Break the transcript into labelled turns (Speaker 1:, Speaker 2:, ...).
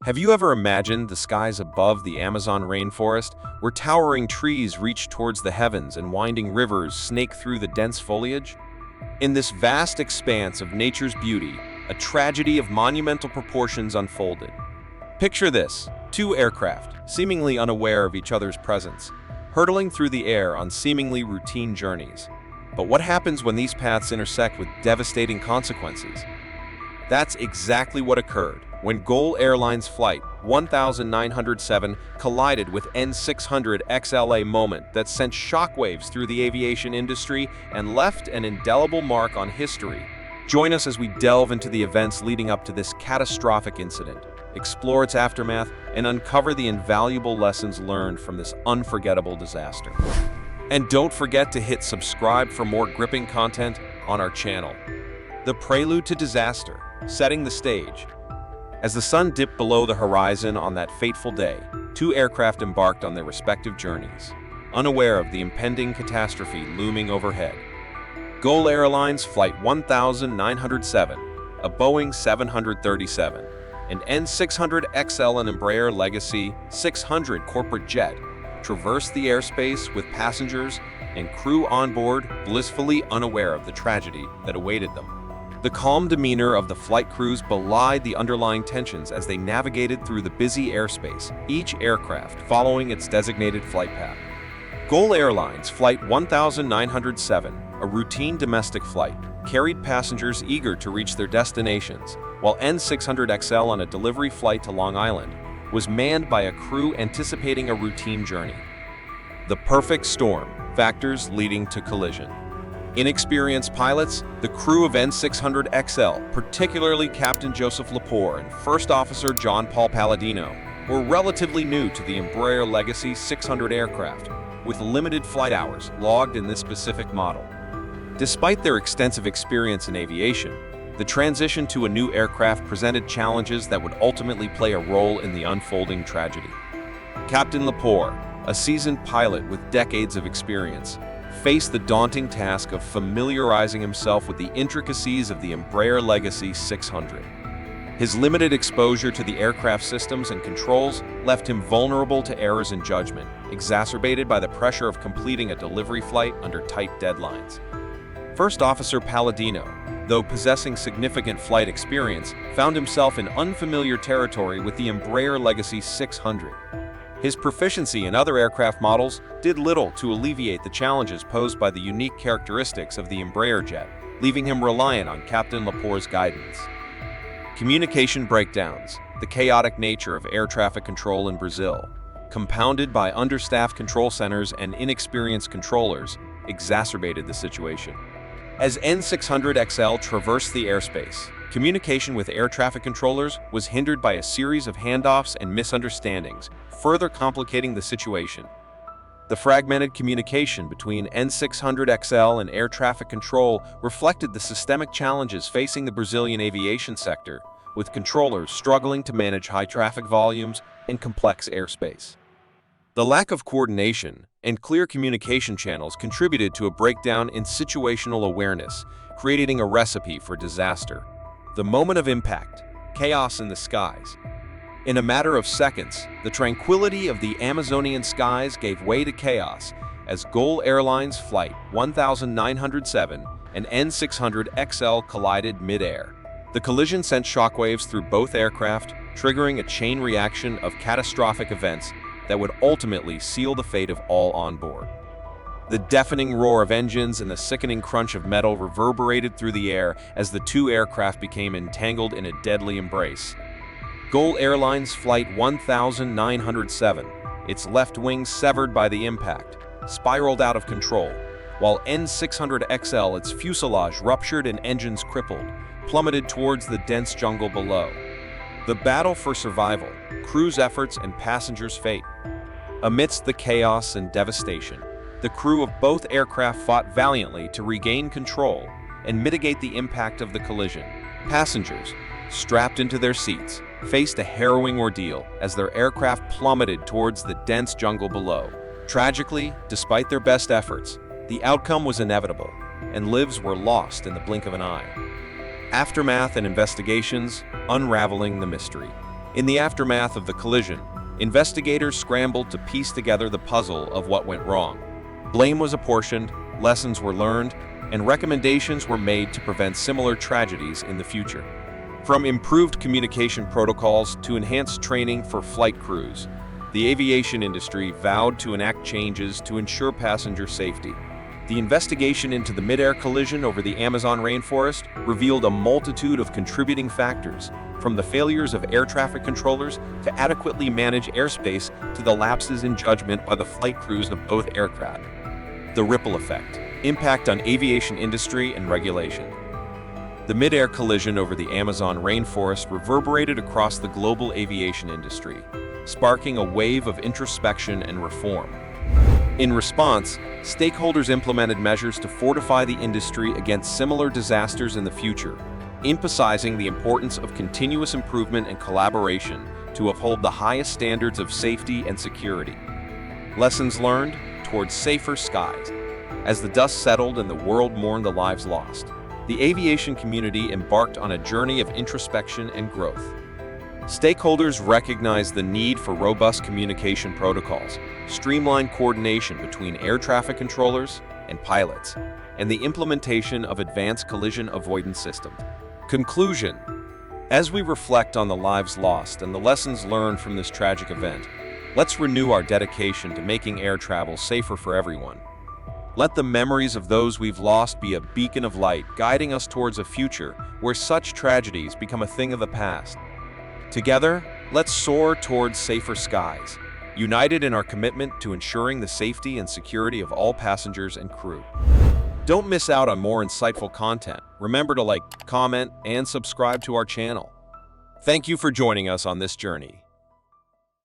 Speaker 1: Have you ever imagined the skies above the Amazon rainforest, where towering trees reach towards the heavens and winding rivers snake through the dense foliage? In this vast expanse of nature's beauty, a tragedy of monumental proportions unfolded. Picture this: two aircraft, seemingly unaware of each other's presence, hurtling through the air on seemingly routine journeys. But what happens when these paths intersect with devastating consequences? That's exactly what occurred when Gol Airlines Flight 1907 collided with N600XL, a moment that sent shockwaves through the aviation industry and left an indelible mark on history. Join us as we delve into the events leading up to this catastrophic incident, explore its aftermath, and uncover the invaluable lessons learned from this unforgettable disaster. And don't forget to hit subscribe for more gripping content on our channel. The prelude to disaster, setting the stage. As the sun dipped below the horizon on that fateful day, two aircraft embarked on their respective journeys, unaware of the impending catastrophe looming overhead. Gol Airlines Flight 1907, a Boeing 737, and N600XL and Embraer Legacy 600 corporate jet, traversed the airspace with passengers and crew on board blissfully unaware of the tragedy that awaited them. The calm demeanor of the flight crews belied the underlying tensions as they navigated through the busy airspace, each aircraft following its designated flight path. Gol Airlines Flight 1907, a routine domestic flight, carried passengers eager to reach their destinations, while N600XL, on a delivery flight to Long Island, was manned by a crew anticipating a routine journey. The perfect storm, factors leading to collision. Inexperienced pilots, the crew of N600XL, particularly Captain Joseph Lepore and First Officer John Paul Palladino, were relatively new to the Embraer Legacy 600 aircraft, with limited flight hours logged in this specific model. Despite their extensive experience in aviation, the transition to a new aircraft presented challenges that would ultimately play a role in the unfolding tragedy. Captain Lepore, a seasoned pilot with decades of experience, faced the daunting task of familiarizing himself with the intricacies of the Embraer Legacy 600. His limited exposure to the aircraft systems and controls left him vulnerable to errors in judgment, exacerbated by the pressure of completing a delivery flight under tight deadlines. First Officer Palladino, though possessing significant flight experience, found himself in unfamiliar territory with the Embraer Legacy 600. His proficiency in other aircraft models did little to alleviate the challenges posed by the unique characteristics of the Embraer jet, leaving him reliant on Captain Lepore's guidance. Communication breakdowns, the chaotic nature of air traffic control in Brazil, compounded by understaffed control centers and inexperienced controllers, exacerbated the situation. As N600XL traversed the airspace, communication with air traffic controllers was hindered by a series of handoffs and misunderstandings, further complicating the situation. The fragmented communication between N600XL and air traffic control reflected the systemic challenges facing the Brazilian aviation sector, with controllers struggling to manage high traffic volumes and complex airspace. The lack of coordination and clear communication channels contributed to a breakdown in situational awareness, creating a recipe for disaster. The moment of impact, chaos in the skies. In a matter of seconds, the tranquility of the Amazonian skies gave way to chaos as Gol Airlines Flight 1907 and N600XL collided mid-air. The collision sent shockwaves through both aircraft, triggering a chain reaction of catastrophic events that would ultimately seal the fate of all on board. The deafening roar of engines and the sickening crunch of metal reverberated through the air as the two aircraft became entangled in a deadly embrace. Gol Airlines Flight 1907, its left wing severed by the impact, spiraled out of control, while N600XL, its fuselage ruptured and engines crippled, plummeted towards the dense jungle below. The battle for survival, crew's efforts, and passengers' fate. Amidst the chaos and devastation, the crew of both aircraft fought valiantly to regain control and mitigate the impact of the collision. Passengers, strapped into their seats, faced a harrowing ordeal as their aircraft plummeted towards the dense jungle below. Tragically, despite their best efforts, the outcome was inevitable, and lives were lost in the blink of an eye. Aftermath and investigations unraveling the mystery. In the aftermath of the collision, investigators scrambled to piece together the puzzle of what went wrong. Blame was apportioned, lessons were learned, and recommendations were made to prevent similar tragedies in the future. From improved communication protocols to enhanced training for flight crews, the aviation industry vowed to enact changes to ensure passenger safety. The investigation into the mid-air collision over the Amazon rainforest revealed a multitude of contributing factors, from the failures of air traffic controllers to adequately manage airspace to the lapses in judgment by the flight crews of both aircraft. The ripple effect, impact on aviation industry and regulation. The mid-air collision over the Amazon rainforest reverberated across the global aviation industry, sparking a wave of introspection and reform. In response, stakeholders implemented measures to fortify the industry against similar disasters in the future, emphasizing the importance of continuous improvement and collaboration to uphold the highest standards of safety and security. Lessons learned towards safer skies. As the dust settled and the world mourned the lives lost, the aviation community embarked on a journey of introspection and growth. Stakeholders recognized the need for robust communication protocols, streamlined coordination between air traffic controllers and pilots, and the implementation of advanced collision avoidance systems. Conclusion: as we reflect on the lives lost and the lessons learned from this tragic event, let's renew our dedication to making air travel safer for everyone. Let the memories of those we've lost be a beacon of light, guiding us towards a future where such tragedies become a thing of the past. Together, let's soar towards safer skies, united in our commitment to ensuring the safety and security of all passengers and crew. Don't miss out on more insightful content. Remember to like, comment, and subscribe to our channel. Thank you for joining us on this journey.